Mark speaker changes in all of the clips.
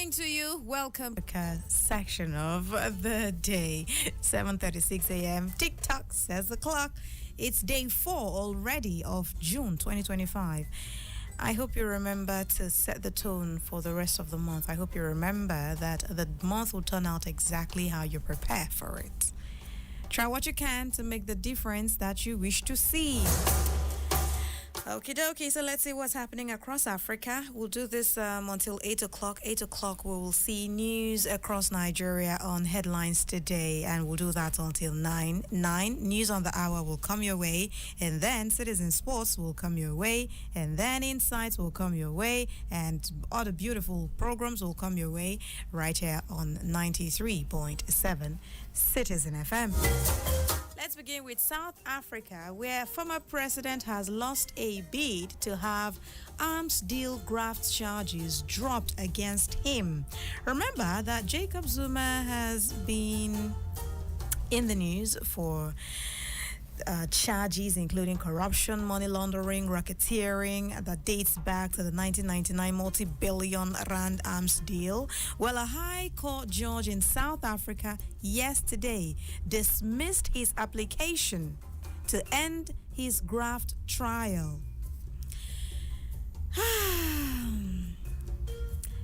Speaker 1: morning to you. Welcome. Section of the day, 7:36 a.m. TikTok says the clock. It's day 4 already of June 2025. I hope you remember to set the tone for the rest of the month. I hope you remember that the month will turn out exactly how you prepare for it. Try what you can to make the difference that you wish to see. Okie dokie, so let's see what's happening across Africa. We'll do this until 8 o'clock. 8 o'clock, we will see news across Nigeria on headlines today, and we'll do that until 9. News on the hour will come your way, and then Citizen Sports will come your way, and then Insights will come your way, and other beautiful programs will come your way right here on 93.7 Citizen FM. Let's begin with South Africa, where former president has lost a bid to have arms deal graft charges dropped against him. Remember that Jacob Zuma has been in the news for charges including corruption, money laundering, racketeering that dates back to the 1999 multi-billion rand arms deal. Well, a high court judge in South Africa yesterday dismissed his application to end his graft trial.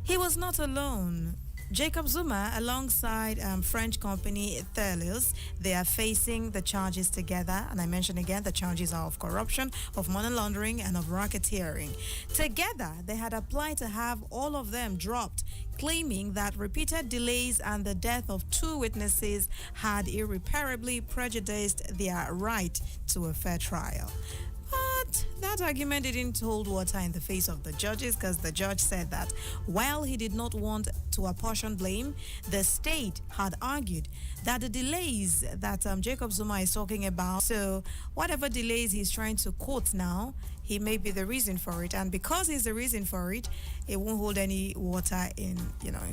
Speaker 1: He was not alone. Jacob Zuma, alongside French company Thales, they are facing the charges together. And I mention again, the charges are of corruption, of money laundering, and of racketeering. Together, they had applied to have all of them dropped, claiming that repeated delays and the death of 2 witnesses had irreparably prejudiced their right to a fair trial. But that argument didn't hold water in the face of the judges, because the judge said that while he did not want to apportion blame, the state had argued that the delays that Jacob Zuma is talking about, so whatever delays he's trying to quote now, he may be the reason for it, and because he's the reason for it, it won't hold any water in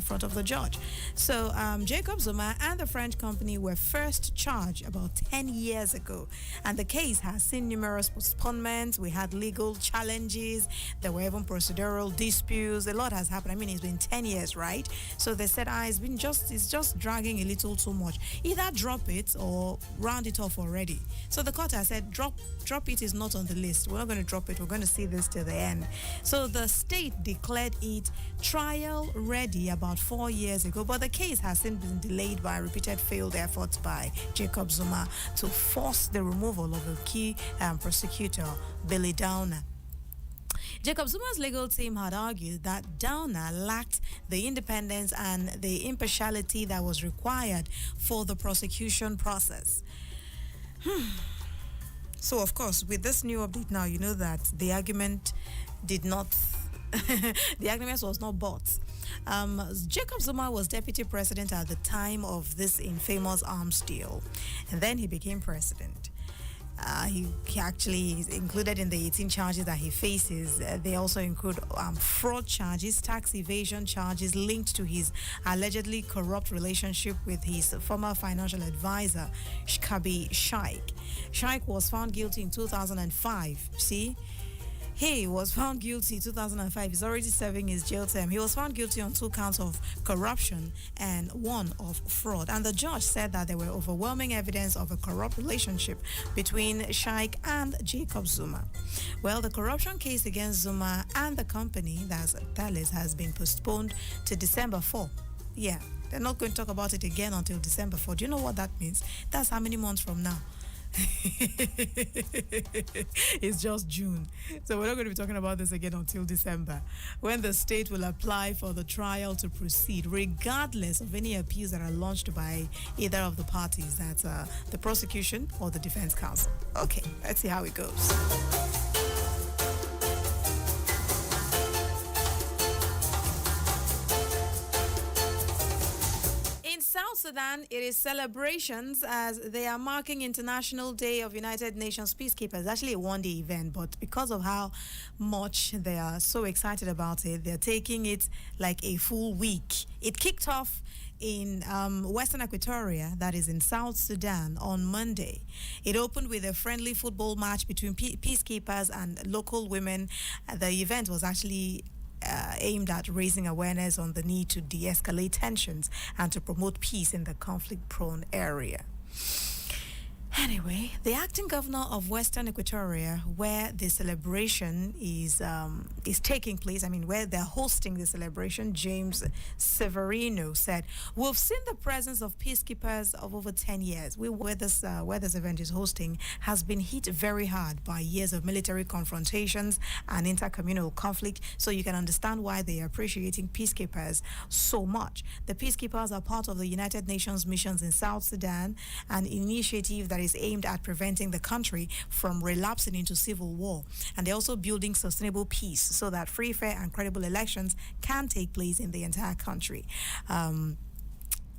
Speaker 1: front of the judge. So Jacob Zuma and the French company were first charged about 10 years ago, and the case has seen numerous postponements. We had legal challenges, there were even procedural disputes. A lot has happened. I mean, it's been 10 years, right? So they said, it's just dragging a little too much. Either drop it or round it off already. So the court has said, drop it is not on the list. We're not going to drop it. We're going to see this till the end. So the state declared it trial ready about 4 years ago, but the case has since been delayed by repeated failed efforts by Jacob Zuma to force the removal of a key prosecutor, Billy Downer. Jacob Zuma's legal team had argued that Downer lacked the independence and the impartiality that was required for the prosecution process. So, of course, with this new update now, you know that the argument did not, the argument was not bought. Jacob Zuma was deputy president at the time of this infamous arms deal, and then he became president. He actually is included in the 18 charges that he faces. They also include fraud charges, tax evasion charges linked to his allegedly corrupt relationship with his former financial advisor, Kabi Shaik. Shaik was found guilty in 2005. See? He was found guilty in 2005. He's already serving his jail term. He was found guilty on 2 counts of corruption and 1 of fraud. And the judge said that there were overwhelming evidence of a corrupt relationship between Shaik and Jacob Zuma. Well, the corruption case against Zuma and the company, that's Thales, has been postponed to December 4. Yeah, they're not going to talk about it again until December 4. Do you know what that means? That's how many months from now? It's just June, so we're not going to be talking about this again until December, when the state will apply for the trial to proceed, regardless of any appeals that are launched by either of the parties, that's the prosecution or the defense counsel. Okay, let's see how it goes. South Sudan, it is celebrations as they are marking International Day of United Nations Peacekeepers. Actually a one-day event, but because of how much they are so excited about it, they're taking it like a full week. It kicked off in Western Equatoria, that is in South Sudan, on Monday. It opened with a friendly football match between peacekeepers and local women. The event was actually aimed at raising awareness on the need to de-escalate tensions and to promote peace in the conflict-prone area. Anyway, the acting governor of Western Equatoria, where the celebration is taking place, where they're hosting the celebration, James Severino said, "We've seen the presence of peacekeepers of over 10 years. Where this event is hosting has been hit very hard by years of military confrontations and intercommunal conflict, so you can understand why they are appreciating peacekeepers so much. The peacekeepers are part of the United Nations missions in South Sudan, an initiative that is aimed at preventing the country from relapsing into civil war, and they're also building sustainable peace so that free, fair, and credible elections can take place in the entire country."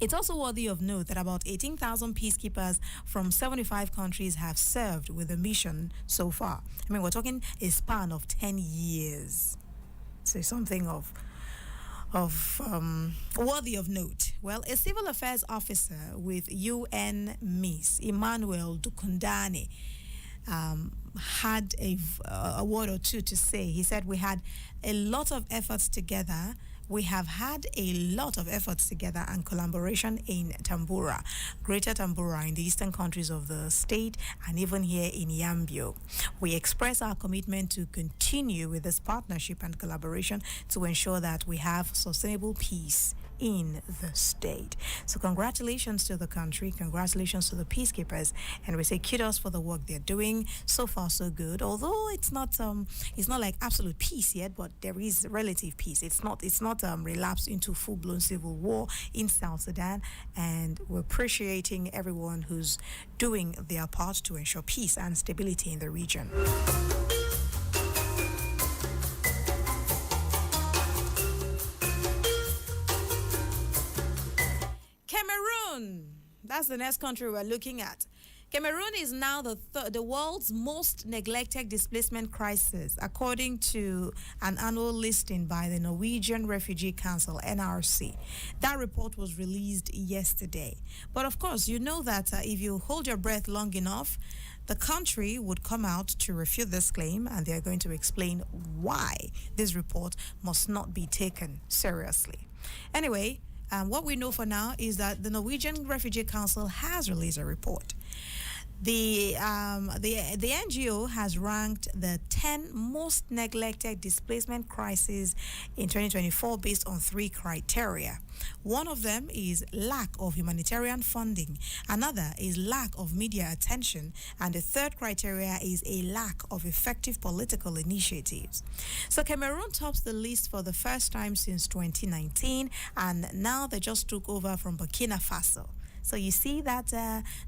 Speaker 1: It's also worthy of note that about 18,000 peacekeepers from 75 countries have served with the mission so far. We're talking a span of 10 years. So something of worthy of note. Well, a civil affairs officer with UNMISS, Emmanuel Dukundane, had a word or two to say. He said, "We had a lot of efforts together. We have had a lot of efforts together and collaboration in Tambura, Greater Tambura, in the eastern countries of the state, and even here in Yambio. We express our commitment to continue with this partnership and collaboration to ensure that we have sustainable peace in the state." So congratulations to the country, congratulations to the peacekeepers, and we say kudos for the work they're doing. So far so good, although it's not like absolute peace yet, but there is relative peace. It's not relapsed into full-blown civil war in South Sudan, and we're appreciating everyone who's doing their part to ensure peace and stability in the region. Cameroon, that's the next country we're looking at. Cameroon is now the world's most neglected displacement crisis, according to an annual listing by the Norwegian Refugee Council, NRC. That report was released yesterday. But of course, you know that if you hold your breath long enough, the country would come out to refute this claim, and they're going to explain why this report must not be taken seriously. Anyway, what we know for now is that the Norwegian Refugee Council has released a report. The NGO has ranked the 10 most neglected displacement crises in 2024 based on 3 criteria. One of them is lack of humanitarian funding. Another is lack of media attention. And the third criteria is a lack of effective political initiatives. So Cameroon tops the list for the first time since 2019, and now they just took over from Burkina Faso. So you see that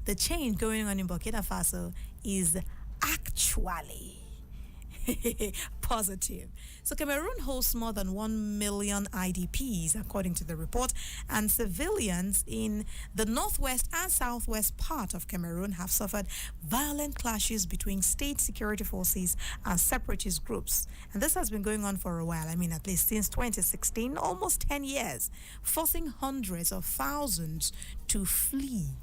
Speaker 1: the change going on in Burkina Faso is actually positive. So Cameroon hosts more than 1 million IDPs, according to the report, and civilians in the northwest and southwest part of Cameroon have suffered violent clashes between state security forces and separatist groups. And this has been going on for a while, at least since 2016, almost 10 years, forcing hundreds of thousands to flee.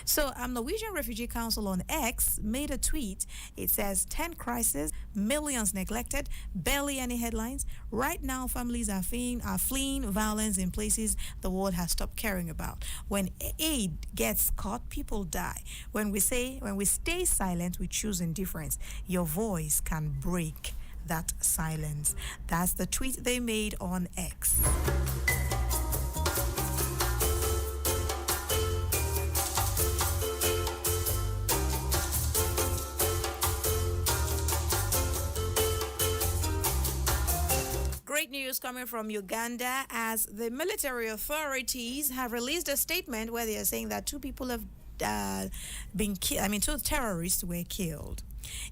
Speaker 1: So Norwegian Refugee Council on X made a tweet. It says 10 crises, millions neglected, barely any headlines. Right now, families are fleeing violence in places the world has stopped caring about. When aid gets cut, people die. When we stay silent, we choose indifference. Your voice can break that silence. That's the tweet they made on X. Great news coming from Uganda, as the military authorities have released a statement where they are saying that 2 people have been killed. 2 terrorists were killed.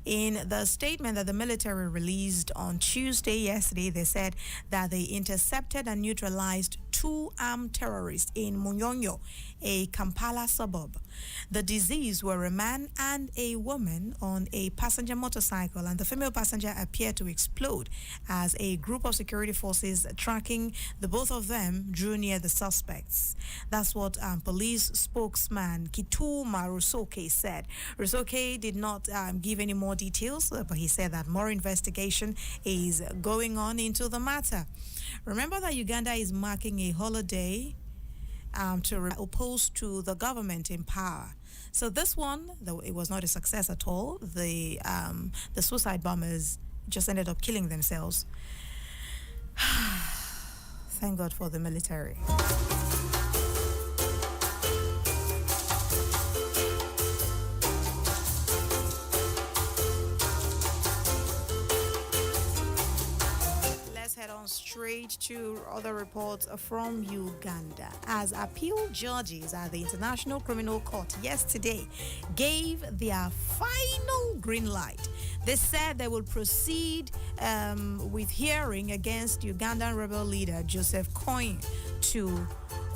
Speaker 1: In the statement that the military released on Tuesday, yesterday, they said that they intercepted and neutralized two armed terrorists in Munyonyo, a Kampala suburb. The deceased were a man and a woman on a passenger motorcycle, and the female passenger appeared to explode as a group of security forces tracking the both of them drew near the suspects. That's what police spokesman Kituma Rusoke said. Rusoke did not give any more details, but he said that more investigation is going on into the matter. Remember that Uganda is marking a holiday to oppose to the government in power. So this one, though it was not a success at all, the suicide bombers just ended up killing themselves. Thank God for the military. Head on straight to other reports from Uganda, as appeal judges at the International Criminal Court yesterday gave their final green light. They said they will proceed with hearing against Ugandan rebel leader Joseph Kony to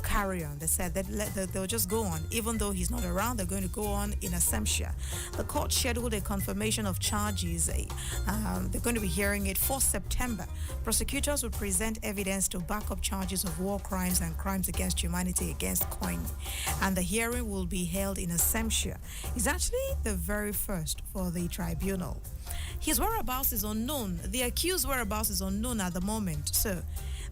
Speaker 1: carry on. They said that they'll just go on. Even though he's not around, they're going to go on in absentia. The court scheduled a confirmation of charges. They're going to be hearing it for September. Prosecutors will present evidence to back up charges of war crimes and crimes against humanity against Kony. And the hearing will be held in absentia. It's actually the very first for the tribunal. His whereabouts is unknown. The accused's whereabouts is unknown at the moment. So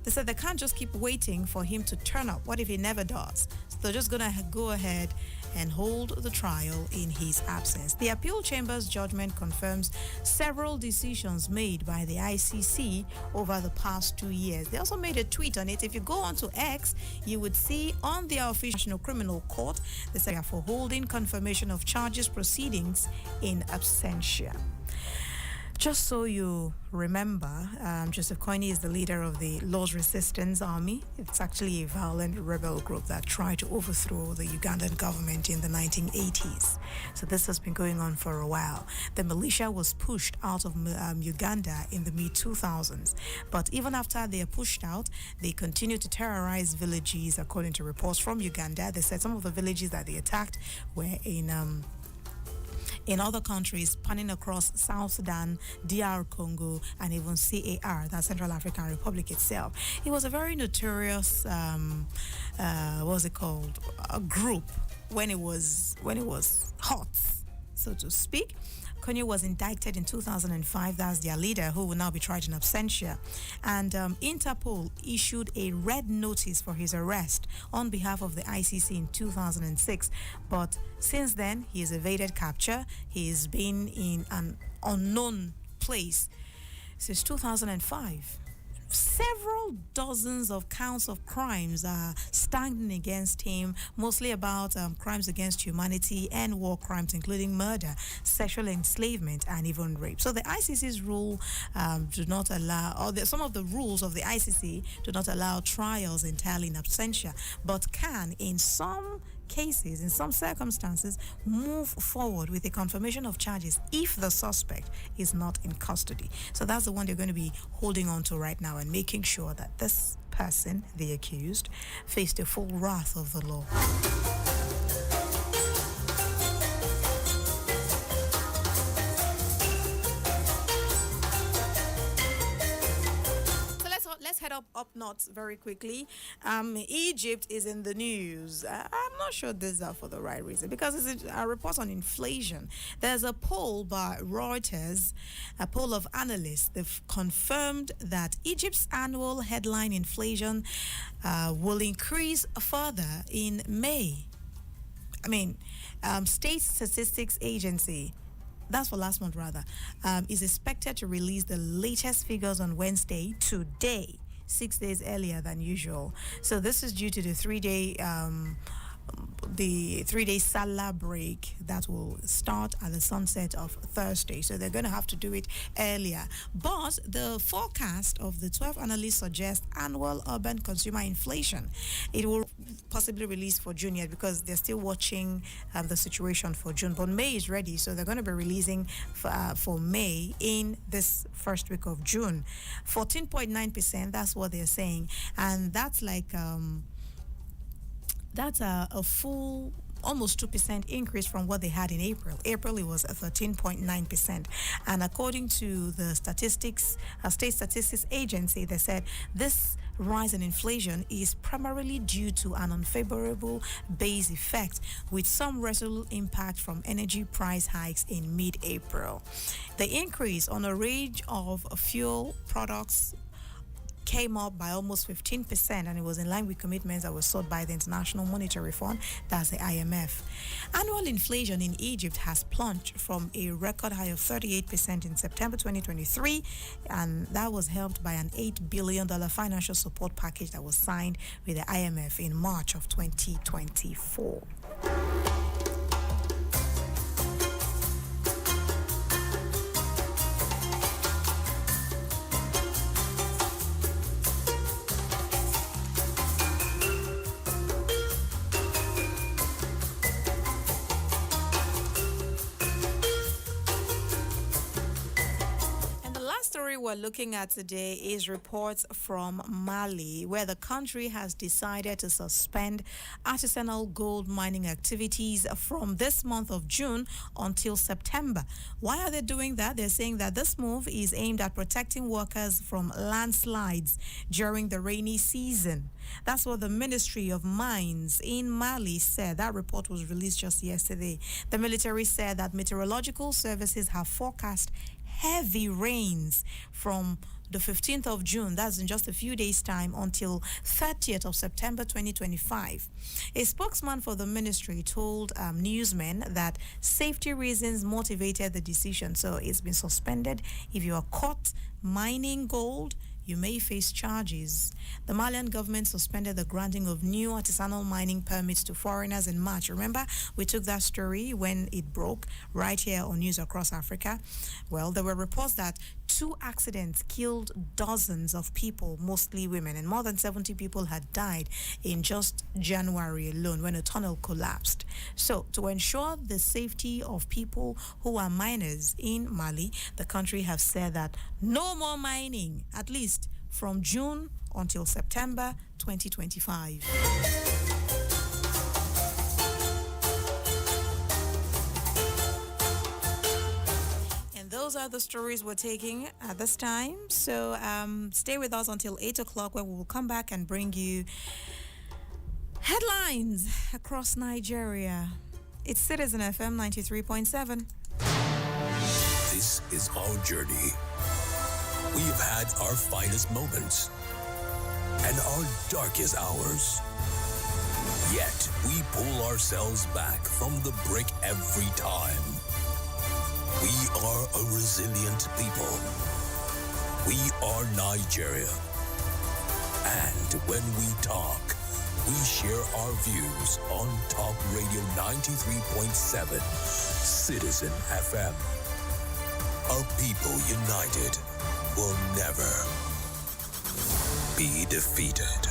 Speaker 1: they said they can't just keep waiting for him to turn up. What if he never does? So they're just going to go ahead and hold the trial in his absence. The appeal chamber's judgment confirms several decisions made by the ICC over the past 2 years. They also made a tweet on it. If you go onto X, you would see on their official National Criminal Court, they say for holding confirmation of charges proceedings in absentia. Just so you remember, Joseph Kony is the leader of the Lord's Resistance Army. It's actually a violent rebel group that tried to overthrow the Ugandan government in the 1980s. So this has been going on for a while. The militia was pushed out of Uganda in the mid-2000s. But even after they are pushed out, they continue to terrorize villages, according to reports from Uganda. They said some of the villages that they attacked were in other countries, spanning across South Sudan, DR Congo, and even CAR, that's Central African Republic itself. It was a very notorious, what's it called, a group when it was hot, so to speak. Kony was indicted in 2005. That's their leader, who will now be tried in absentia. And Interpol issued a red notice for his arrest on behalf of the ICC in 2006. But since then, he has evaded capture. He's been in an unknown place since 2005. Several dozens of counts of crimes are standing against him, mostly about crimes against humanity and war crimes, including murder, sexual enslavement, and even rape. So the ICC's rule do not allow, or some of the rules of the ICC do not allow trials entirely in absentia, but can, in some cases, in some circumstances, move forward with a confirmation of charges if the suspect is not in custody. So that's the one they're going to be holding on to right now and making sure that this person, the accused, faced the full wrath of the law. Let's head up north very quickly. Egypt is in the news. I'm not sure this is for the right reason, because it's a report on inflation. There's a poll by Reuters, a poll of analysts. They've confirmed that Egypt's annual headline inflation will increase further in May. State Statistics Agency, that's for last month rather, is expected to release the latest figures on Wednesday, today, 6 days earlier than usual. So this is due to the 3-day the 3-day Salah break that will start at the sunset of Thursday. So they're going to have to do it earlier. But the forecast of the 12 analysts suggests annual urban consumer inflation. It will possibly release for June yet because they're still watching the situation for June. But May is ready, so they're going to be releasing for May in this first week of June. 14.9%, that's what they're saying. And that's like... that's a full almost 2% increase from what they had in April. April, it was 13.9%. And according to the statistics, State Statistics Agency, they said this rise in inflation is primarily due to an unfavorable base effect with some residual impact from energy price hikes in mid-April. The increase on a range of fuel products came up by almost 15%, and it was in line with commitments that were sought by the International Monetary Fund, that's the IMF. Annual inflation in Egypt has plunged from a record high of 38% in September 2023, and that was helped by an $8 billion financial support package that was signed with the IMF in March of 2024. We're looking at today is reports from Mali, where the country has decided to suspend artisanal gold mining activities from this month of June until September. Why are they doing that? They're saying that this move is aimed at protecting workers from landslides during the rainy season. That's what the Ministry of Mines in Mali said. That report was released just yesterday. The military said that meteorological services have forecast heavy rains from the 15th of June, that's in just a few days' time, until 30th of September 2025. A spokesman for the ministry told newsmen that safety reasons motivated the decision, so it's been suspended. If you are caught mining gold, you may face charges. The Malian government suspended the granting of new artisanal mining permits to foreigners in March. Remember, we took that story when it broke right here on News Across Africa. Well, there were reports that 2 accidents killed dozens of people, mostly women, and more than 70 people had died in just January alone when a tunnel collapsed. So, to ensure the safety of people who are miners in Mali, the country have said that no more mining, at least from June until September 2025. Those are the stories we're taking at this time. So stay with us until 8 o'clock, where we will come back and bring you headlines across Nigeria. It's Citizen FM 93.7.
Speaker 2: This is our journey. We've had our finest moments and our darkest hours. Yet we pull ourselves back from the brink every time. We are a resilient people. We are Nigeria. And when we talk, we share our views on Talk Radio 93.7, Citizen FM. A people united will never be defeated.